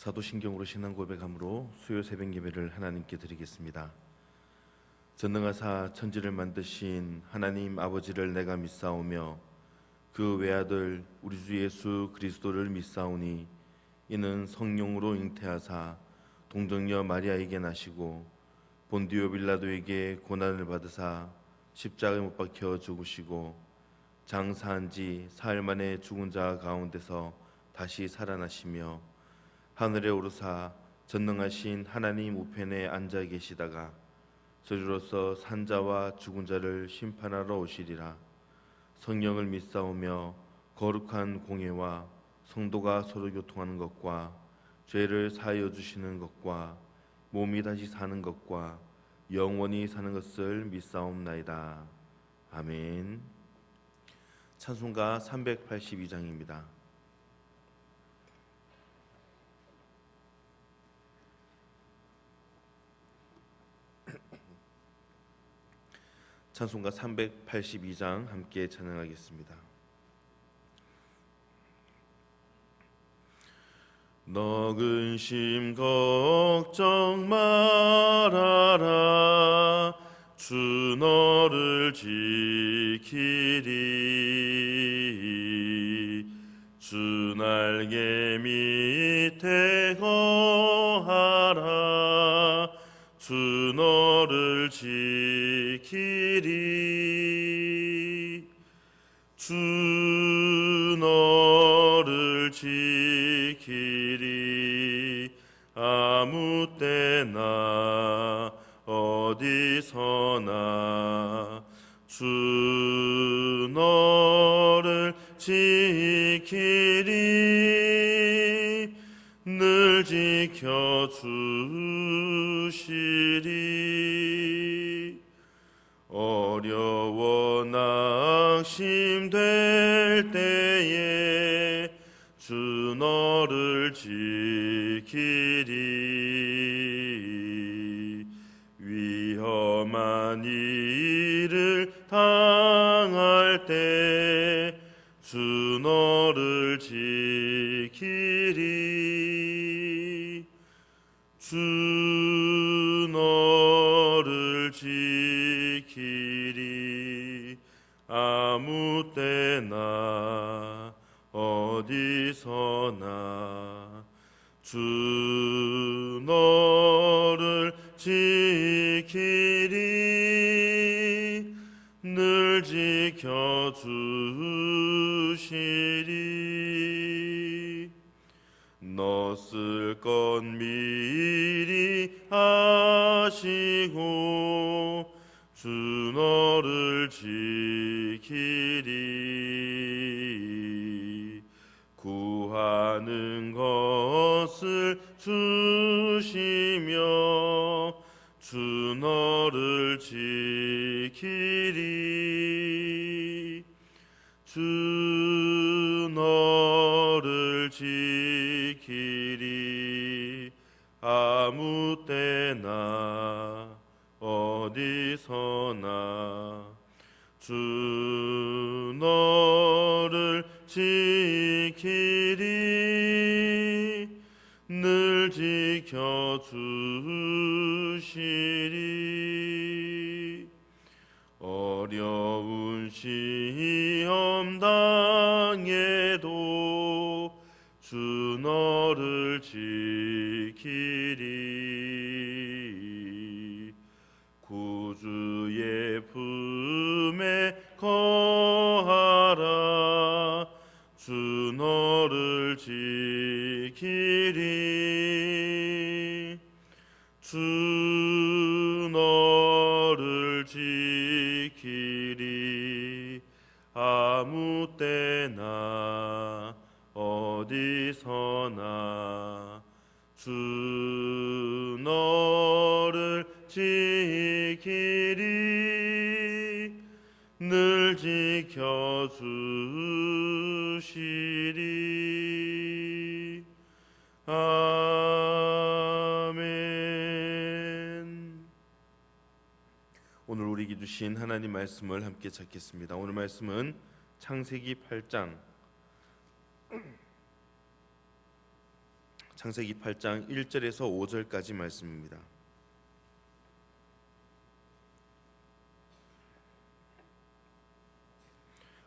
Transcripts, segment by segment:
사도신경으로 신앙 고백함으로 수요 새벽 예배를 하나님께 드리겠습니다. 전능하사 천지를 만드신 하나님 아버지를 내가 믿사오며 그 외아들 우리 주 예수 그리스도를 믿사오니 이는 성령으로 잉태하사 동정녀 마리아에게 나시고 본디오 빌라도에게 고난을 받으사 십자가에 못 박혀 죽으시고 장사한 지 사흘 만에 죽은 자 가운데서 다시 살아나시며 하늘에 오르사 전능하신 하나님 우편에 앉아 계시다가 저리로서 산자와 죽은 자를 심판하러 오시리라. 성령을 믿사오며 거룩한 공예와 성도가 서로 교통하는 것과 죄를 사하여 주시는 것과 몸이 다시 사는 것과 영원히 사는 것을 믿사옵나이다. 아멘. 찬송가 382장입니다. 찬송가 382장 함께 찬양하겠습니다. 너 근심 걱정 말아라. 주 너를 지키리. 주 날개 밑에 거하라. 주 너를 지키리. 주 너를 지키리. 아무 때나 어디서나 주 너를 지키리. 늘 지켜주시리. 어려워 낙심될 때에 주 너를 지키리. 위험한 일을 당할 때 주 너를 지키리. 주 너를 지키리. 아무 때나 어디서나 주 너를 지키리. 늘 지켜주시리. 너 쓸 것 미리 아시고 주 너를 지키리. 구하는 것을 주시며 주 너를 지키리. 주 너를 지키리. 아무 때나 어디서나 주 너를 지키리. 늘 지켜주시리. 어려운 시험 당해도 주 너를 지키리. 구주의 품에 거하라. 주 너를 지키리. 주 너를 지키리. 아무 때나 어디서나 주 너를 지키리. 늘 지켜주시리. 아멘. 오늘 우리에게 주신 하나님 말씀을 함께 찾겠습니다. 오늘 말씀은 창세기 8장 창세기 8장 1절에서 5절까지 말씀입니다.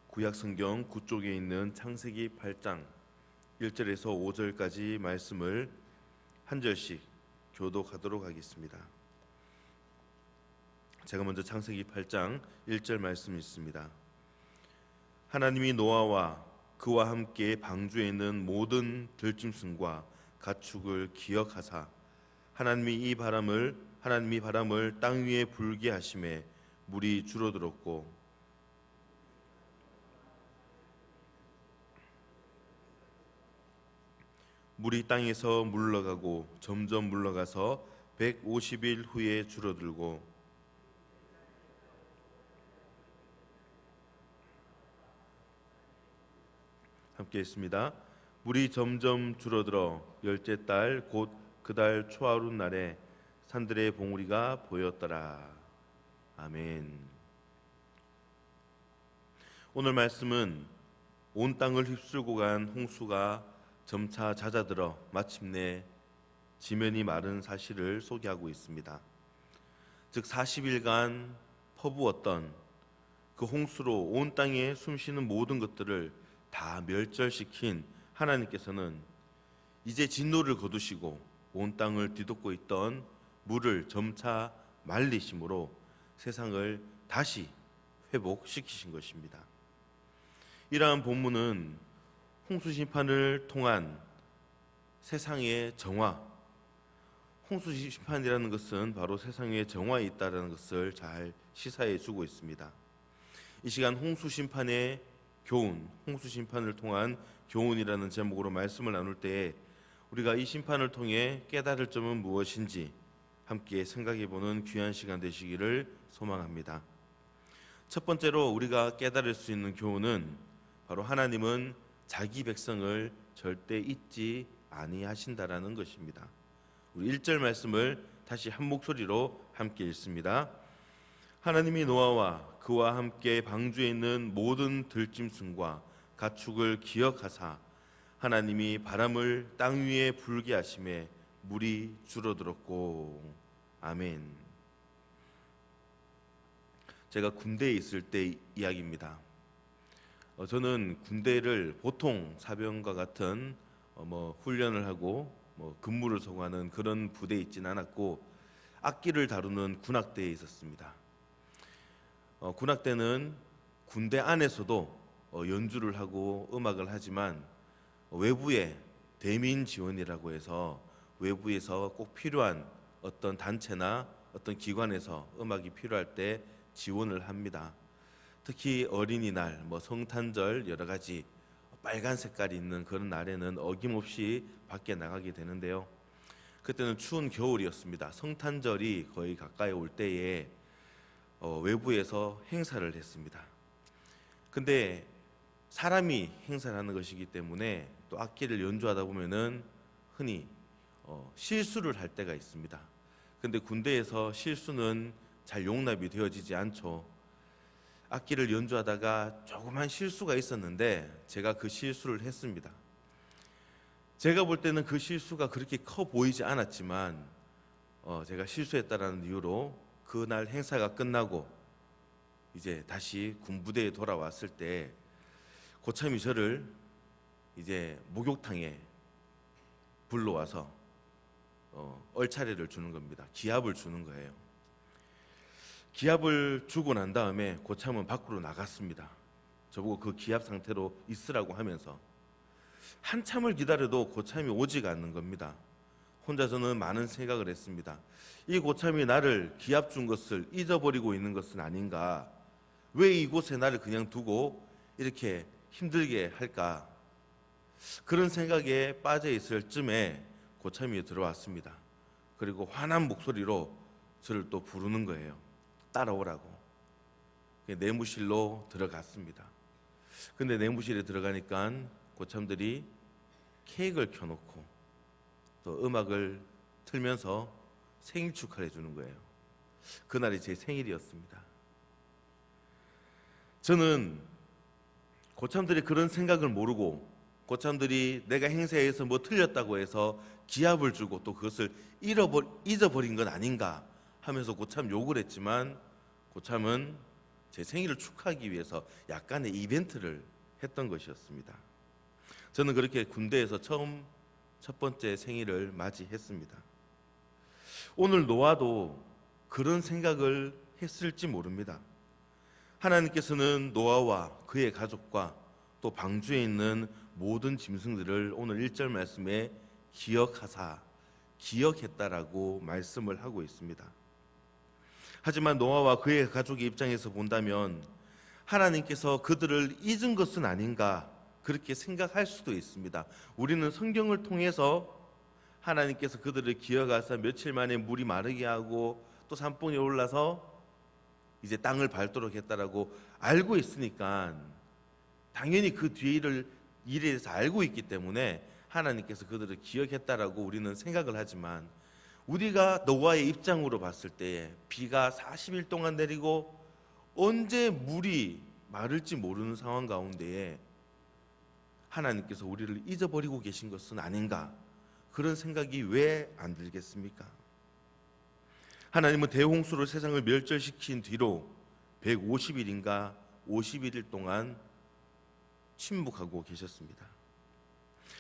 구약 성경 9쪽에 있는 창세기 8장 1절에서 5절까지 말씀을 한 절씩 교독하도록 하겠습니다. 제가 먼저 창세기 8장 1절 말씀 있습니다. 하나님이 노아와 그와 함께 방주에 있는 모든 들짐승과 가축을 기억하사 하나님이 바람을 땅 위에 불게 하심에 물이 줄어들었고 물이 땅에서 물러가고 점점 물러가서 150일 후에 줄어들고 함께 있습니다. 물이 점점 줄어들어 열째 달 곧 그 달 초하루 날에 산들의 봉우리가 보였더라. 아멘. 오늘 말씀은 온 땅을 휩쓸고 간 홍수가 점차 잦아들어 마침내 지면이 마른 사실을 소개하고 있습니다. 즉 40일간 퍼부었던 그 홍수로 온 땅에 숨쉬는 모든 것들을 다 멸절시킨 하나님께서는 이제 진노를 거두시고 온 땅을 뒤덮고 있던 물을 점차 말리심으로 세상을 다시 회복시키신 것입니다. 이러한 본문은 홍수 심판을 통한 세상의 정화, 홍수 심판이라는 것은 바로 세상의 정화에 있다는 것을 잘 시사해 주고 있습니다. 이 시간 홍수 심판의 교훈, 홍수 심판을 통한 교훈이라는 제목으로 말씀을 나눌 때에 우리가 이 심판을 통해 깨달을 점은 무엇인지 함께 생각해보는 귀한 시간 되시기를 소망합니다. 첫 번째로 우리가 깨달을 수 있는 교훈은 바로 하나님은 자기 백성을 절대 잊지 아니하신다라는 것입니다. 우리 1절 말씀을 다시 한 목소리로 함께 읽습니다. 하나님이 노아와 그와 함께 방주에 있는 모든 들짐승과 가축을 기억하사 하나님이 바람을 땅 위에 불게 하심에 물이 줄어들었고. 아멘. 제가 군대에 있을 때 이야기입니다. 저는 군대를 보통 사병과 같은 훈련을 하고 근무를 소화하는 그런 부대에 있지는 않았고 악기를 다루는 군악대에 있었습니다. 군악대는 군대 안에서도 연주를 하고 음악을 하지만 외부에 대민 지원이라고 해서 외부에서 꼭 필요한 어떤 단체나 어떤 기관에서 음악이 필요할 때 지원을 합니다. 특히 어린이날, 성탄절 여러 가지 빨간 색깔이 있는 그런 날에는 어김없이 밖에 나가게 되는데요. 그때는 추운 겨울이었습니다. 성탄절이 거의 가까이 올 때에 외부에서 행사를 했습니다. 근데 사람이 행사를 하는 것이기 때문에 또 악기를 연주하다 보면은 흔히 실수를 할 때가 있습니다. 근데 군대에서 실수는 잘 용납이 되어지지 않죠. 악기를 연주하다가 조그만 실수가 있었는데 제가 그 실수를 했습니다. 제가 볼 때는 그 실수가 그렇게 커 보이지 않았지만 제가 실수했다라는 이유로 그날 행사가 끝나고 이제 다시 군부대에 돌아왔을 때 고참이 저를 이제 목욕탕에 불러와서 얼차례를 주는 겁니다. 기합을 주는 거예요. 기합을 주고 난 다음에 고참은 밖으로 나갔습니다. 저보고 그 기합 상태로 있으라고 하면서 한참을 기다려도 고참이 오지가 않는 겁니다. 혼자 저는 많은 생각을 했습니다. 이 고참이 나를 기합 준 것을 잊어버리고 있는 것은 아닌가? 왜 이곳에 나를 그냥 두고 이렇게 힘들게 할까? 그런 생각에 빠져 있을 쯤에 고참이 들어왔습니다. 그리고 화난 목소리로 저를 또 부르는 거예요. 따라오라고. 내무실로 들어갔습니다. 근데 내무실에 들어가니까 고참들이 케이크를 켜놓고 또 음악을 틀면서 생일 축하를 해주는 거예요. 그날이 제 생일이었습니다. 저는 고참들이 그런 생각을 모르고 고참들이 내가 행세에서 뭐 틀렸다고 해서 기합을 주고 또 그것을 잊어버린 건 아닌가 하면서 고참 욕을 했지만, 고참은 제 생일을 축하하기 위해서 약간의 이벤트를 했던 것이었습니다. 저는 그렇게 군대에서 처음 첫 번째 생일을 맞이했습니다. 오늘 노아도 그런 생각을 했을지 모릅니다. 하나님께서는 노아와 그의 가족과 또 방주에 있는 모든 짐승들을 오늘 1절 말씀에 기억했다라고 말씀을 하고 있습니다. 하지만 노아와 그의 가족의 입장에서 본다면 하나님께서 그들을 잊은 것은 아닌가 그렇게 생각할 수도 있습니다. 우리는 성경을 통해서 하나님께서 그들을 기어가서 며칠 만에 물이 마르게 하고 또 산봉에 올라서 이제 땅을 밟도록 했다라고 알고 있으니까 당연히 그 뒤에 일에 대해서 알고 있기 때문에 하나님께서 그들을 기억했다라고 우리는 생각을 하지만, 우리가 노아의 입장으로 봤을 때 비가 40일 동안 내리고 언제 물이 마를지 모르는 상황 가운데에 하나님께서 우리를 잊어버리고 계신 것은 아닌가, 그런 생각이 왜 안 들겠습니까? 하나님은 대홍수로 세상을 멸절시킨 뒤로 150일인가 51일 동안 침묵하고 계셨습니다.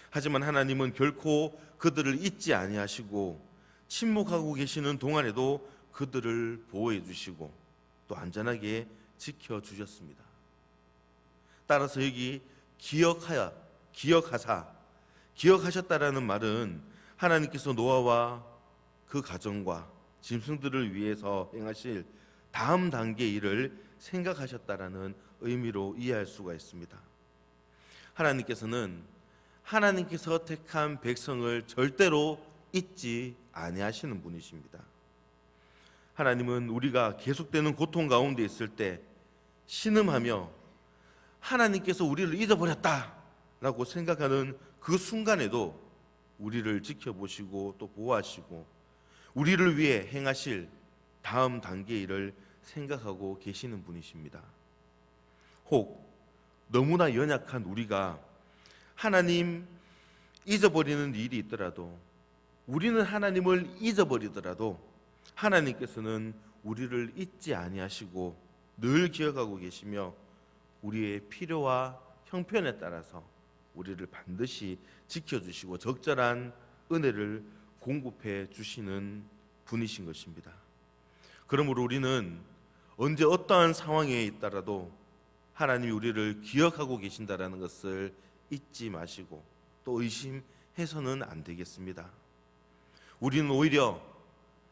하지만 하나님은 결코 그들을 잊지 아니하시고 침묵하고 계시는 동안에도 그들을 보호해 주시고 또 안전하게 지켜주셨습니다. 따라서 여기 기억하셨다라는 말은 하나님께서 노아와 그 가정과 짐승들을 위해서 행하실 다음 단계 일을 생각하셨다라는 의미로 이해할 수가 있습니다. 하나님께서는 하나님께서 택한 백성을 절대로 잊지 아니하시는 분이십니다. 하나님은 우리가 계속되는 고통 가운데 있을 때 신음하며 하나님께서 우리를 잊어버렸다라고 생각하는 그 순간에도 우리를 지켜보시고 또 보호하시고 우리를 위해 행하실 다음 단계 일을 생각하고 계시는 분이십니다. 혹 너무나 연약한 우리가 하나님 잊어버리는 일이 있더라도, 우리는 하나님을 잊어버리더라도 하나님께서는 우리를 잊지 아니하시고 늘 기억하고 계시며 우리의 필요와 형편에 따라서 우리를 반드시 지켜주시고 적절한 은혜를 공급해 주시는 분이신 것입니다. 그러므로 우리는 언제 어떠한 상황에 있더라도 하나님이 우리를 기억하고 계신다라는 것을 잊지 마시고 또 의심해서는 안 되겠습니다. 우리는 오히려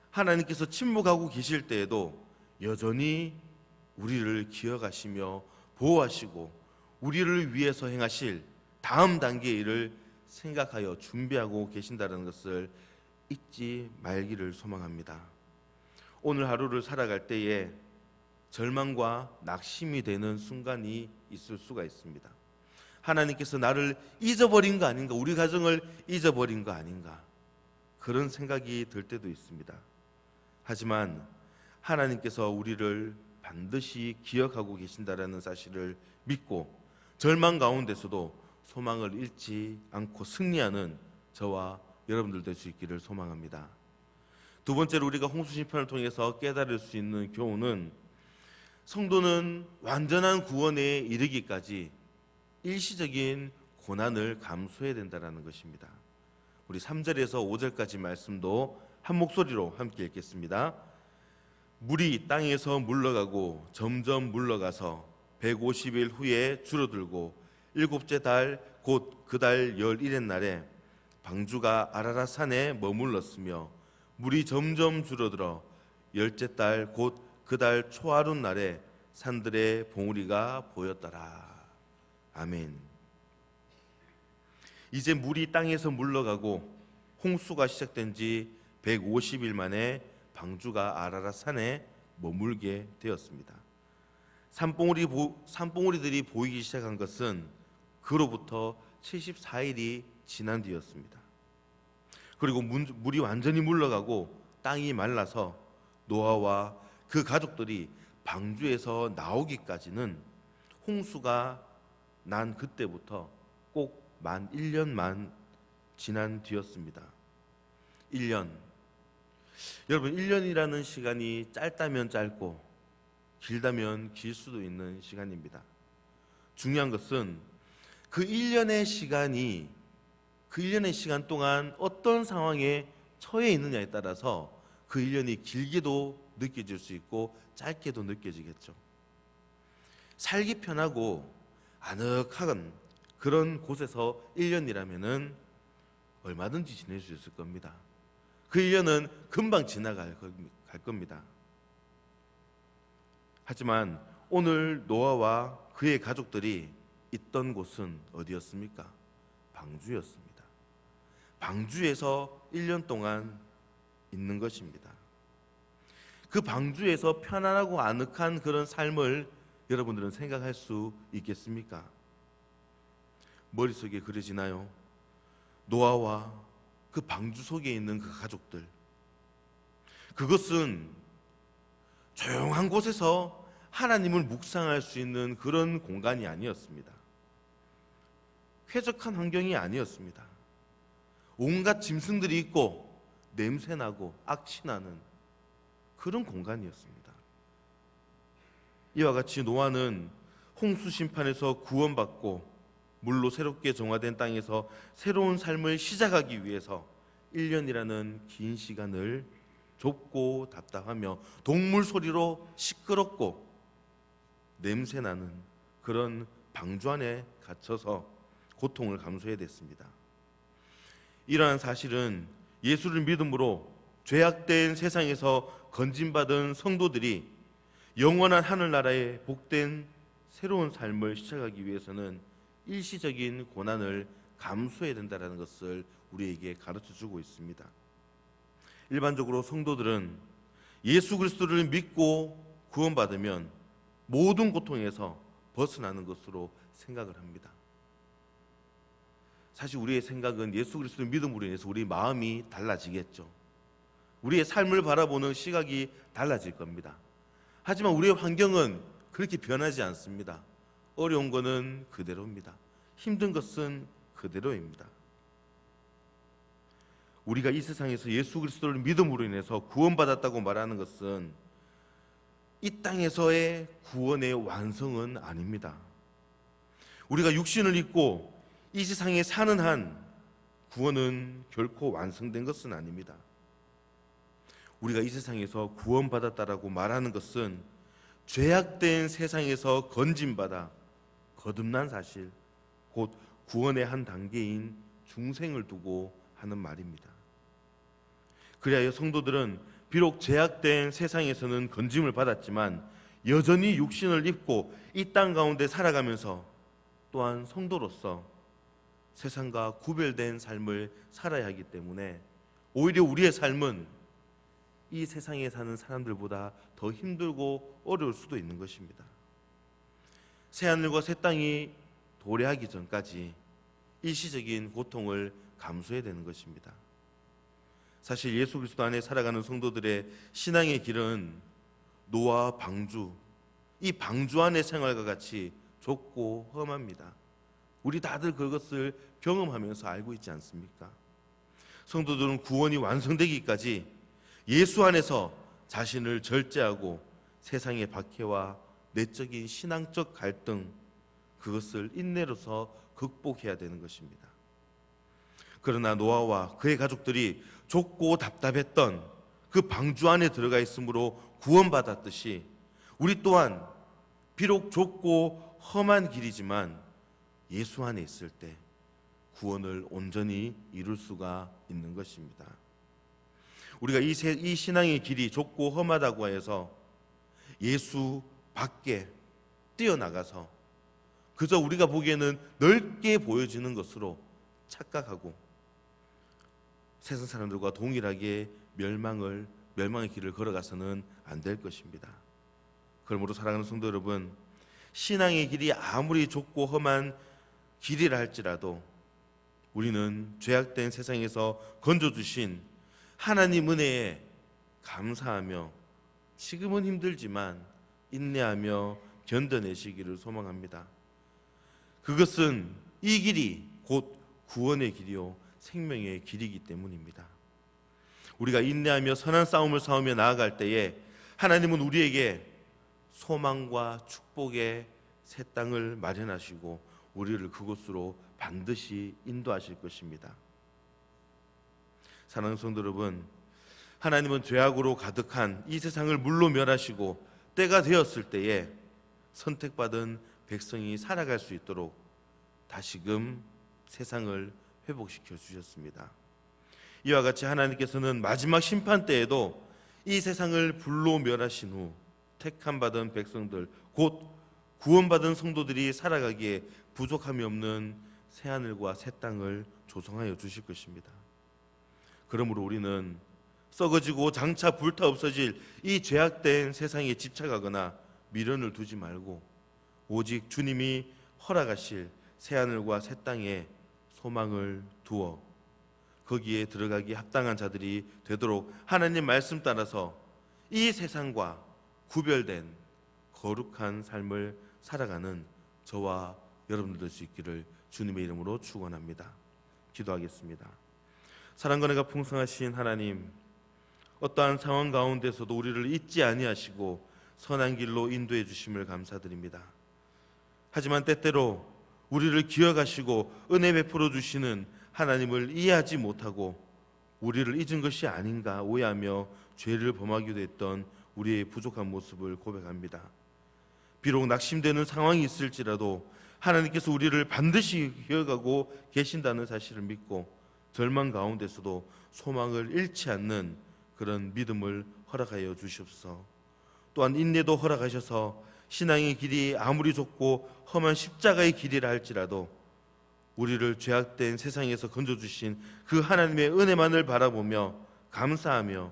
하나님께서 침묵하고 계실 때에도 여전히 우리를 기억하시며 보호하시고 우리를 위해서 행하실 다음 단계의 일을 생각하여 준비하고 계신다는 것을 잊지 말기를 소망합니다. 오늘 하루를 살아갈 때에 절망과 낙심이 되는 순간이 있을 수가 있습니다. 하나님께서 나를 잊어버린 거 아닌가, 우리 가정을 잊어버린 거 아닌가, 그런 생각이 들 때도 있습니다. 하지만 하나님께서 우리를 반드시 기억하고 계신다라는 사실을 믿고 절망 가운데서도 소망을 잃지 않고 승리하는 저와 여러분들 될 수 있기를 소망합니다. 두 번째로 우리가 홍수 심판을 통해서 깨달을 수 있는 교훈은, 성도는 완전한 구원에 이르기까지 일시적인 고난을 감수해야 된다는 것입니다. 우리 3절에서 5절까지 말씀도 한 목소리로 함께 읽겠습니다. 물이 땅에서 물러가고 점점 물러가서 150일 후에 줄어들고 일곱째 달 곧 그 달 11의 날에 방주가 아라랏 산에 머물렀으며 물이 점점 줄어들어 열째 달 곧 그 달 초하룻 날에 산들의 봉우리가 보였더라. 아멘. 이제 물이 땅에서 물러가고 홍수가 시작된 지 150일 만에 방주가 아라랏 산에 머물게 되었습니다. 산봉우리들이 보이기 시작한 것은 그로부터 74일이 지난 뒤였습니다. 그리고 물이 완전히 물러가고 땅이 말라서 노아와 그 가족들이 방주에서 나오기까지는 홍수가 난 그때부터 꼭 만 1년만 지난 뒤였습니다. 1년. 여러분, 1년이라는 시간이 짧다면 짧고 길다면 길 수도 있는 시간입니다. 중요한 것은 그 1년의 시간이 그 1년의 시간 동안 어떤 상황에 처해 있느냐에 따라서 그 1년이 길게도 느껴질 수 있고 짧게도 느껴지겠죠. 살기 편하고 아늑한 그런 곳에서 1년이라면은 얼마든지 지낼 수 있을 겁니다. 그 1년은 금방 지나갈 겁니다. 하지만 오늘 노아와 그의 가족들이 있던 곳은 어디였습니까? 방주였습니다. 방주에서 1년 동안 있는 것입니다. 그 방주에서 편안하고 아늑한 그런 삶을 여러분들은 생각할 수 있겠습니까? 머릿속에 그려지나요? 노아와 그 방주 속에 있는 그 가족들, 그것은 조용한 곳에서 하나님을 묵상할 수 있는 그런 공간이 아니었습니다. 쾌적한 환경이 아니었습니다. 온갖 짐승들이 있고 냄새나고 악취나는 그런 공간이었습니다. 이와 같이 노아는 홍수 심판에서 구원받고 물로 새롭게 정화된 땅에서 새로운 삶을 시작하기 위해서 1년이라는 긴 시간을 좁고 답답하며 동물 소리로 시끄럽고 냄새나는 그런 방주 안에 갇혀서 고통을 감수해야 됐습니다. 이러한 사실은 예수를 믿음으로 죄악된 세상에서 건진받은 성도들이 영원한 하늘나라의 복된 새로운 삶을 시작하기 위해서는 일시적인 고난을 감수해야 된다는 것을 우리에게 가르쳐주고 있습니다. 일반적으로 성도들은 예수 그리스도를 믿고 구원받으면 모든 고통에서 벗어나는 것으로 생각을 합니다. 사실 우리의 생각은 예수 그리스도를 믿음으로 인해서 우리 마음이 달라지겠죠. 우리의 삶을 바라보는 시각이 달라질 겁니다. 하지만 우리의 환경은 그렇게 변하지 않습니다. 어려운 것은 그대로입니다. 힘든 것은 그대로입니다. 우리가 이 세상에서 예수 그리스도를 믿음으로 인해서 구원받았다고 말하는 것은 이 땅에서의 구원의 완성은 아닙니다. 우리가 육신을 입고 이 세상에 사는 한 구원은 결코 완성된 것은 아닙니다. 우리가 이 세상에서 구원받았다라고 말하는 것은 죄악된 세상에서 건진받아 거듭난 사실, 곧 구원의 한 단계인 중생을 두고 하는 말입니다. 그리하여 성도들은 비록 죄악된 세상에서는 건짐을 받았지만 여전히 육신을 입고 이 땅 가운데 살아가면서 또한 성도로서 세상과 구별된 삶을 살아야 하기 때문에 오히려 우리의 삶은 이 세상에 사는 사람들보다 더 힘들고 어려울 수도 있는 것입니다. 새하늘과 새 땅이 도래하기 전까지 일시적인 고통을 감수해야 되는 것입니다. 사실 예수 그리스도 안에 살아가는 성도들의 신앙의 길은 노아 방주, 이 방주 안의 생활과 같이 좁고 험합니다. 우리 다들 그것을 경험하면서 알고 있지 않습니까? 성도들은 구원이 완성되기까지 예수 안에서 자신을 절제하고 세상의 박해와 내적인 신앙적 갈등, 그것을 인내로서 극복해야 되는 것입니다. 그러나 노아와 그의 가족들이 좁고 답답했던 그 방주 안에 들어가 있으므로 구원받았듯이 우리 또한 비록 좁고 험한 길이지만 예수 안에 있을 때 구원을 온전히 이룰 수가 있는 것입니다. 우리가 이 신앙의 길이 좁고 험하다고 해서 예수 밖에 뛰어나가서 그저 우리가 보기에는 넓게 보여지는 것으로 착각하고 세상 사람들과 동일하게 멸망의 길을 걸어가서는 안 될 것입니다. 그러므로 사랑하는 성도 여러분, 신앙의 길이 아무리 좁고 험한 길이라 할지라도 우리는 죄악된 세상에서 건져주신 하나님 은혜에 감사하며 지금은 힘들지만 인내하며 견뎌내시기를 소망합니다. 그것은 이 길이 곧 구원의 길이요 생명의 길이기 때문입니다. 우리가 인내하며 선한 싸움을 싸우며 나아갈 때에 하나님은 우리에게 소망과 축복의 새 땅을 마련하시고 우리를 그곳으로 반드시 인도하실 것입니다. 사랑하는 성도 여러분, 하나님은 죄악으로 가득한 이 세상을 물로 멸하시고 때가 되었을 때에 선택받은 백성이 살아갈 수 있도록 다시금 세상을 회복시켜 주셨습니다. 이와 같이 하나님께서는 마지막 심판 때에도 이 세상을 불로 멸하신 후 택함 받은 백성들, 곧 구원받은 성도들이 살아가기에 부족함이 없는 새 하늘과 새 땅을 조성하여 주실 것입니다. 그러므로 우리는 썩어지고 장차 불타 없어질 이 죄악된 세상에 집착하거나 미련을 두지 말고 오직 주님이 허락하실 새 하늘과 새 땅에 소망을 두어 거기에 들어가기 합당한 자들이 되도록 하나님 말씀 따라서 이 세상과 구별된 거룩한 삶을 살아가는 저와 여러분들 될 수 있기를 주님의 이름으로 축원합니다. 기도하겠습니다. 사랑과 은혜가 풍성하신 하나님, 어떠한 상황 가운데서도 우리를 잊지 아니하시고 선한 길로 인도해 주심을 감사드립니다. 하지만 때때로 우리를 기억하시고 은혜 베풀어 주시는 하나님을 이해하지 못하고 우리를 잊은 것이 아닌가 오해하며 죄를 범하기도 했던 우리의 부족한 모습을 고백합니다. 비록 낙심되는 상황이 있을지라도 하나님께서 우리를 반드시 기억하고 계신다는 사실을 믿고 절망 가운데서도 소망을 잃지 않는 그런 믿음을 허락하여 주시옵소서. 또한 인내도 허락하셔서 신앙의 길이 아무리 좁고 험한 십자가의 길이라 할지라도 우리를 죄악된 세상에서 건져주신 그 하나님의 은혜만을 바라보며 감사하며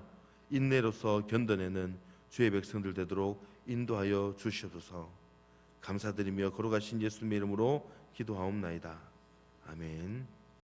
인내로서 견뎌내는 주의 백성들 되도록 인도하여 주시옵소서. 감사드리며 걸어가신 예수님의 이름으로 기도하옵나이다. 아멘.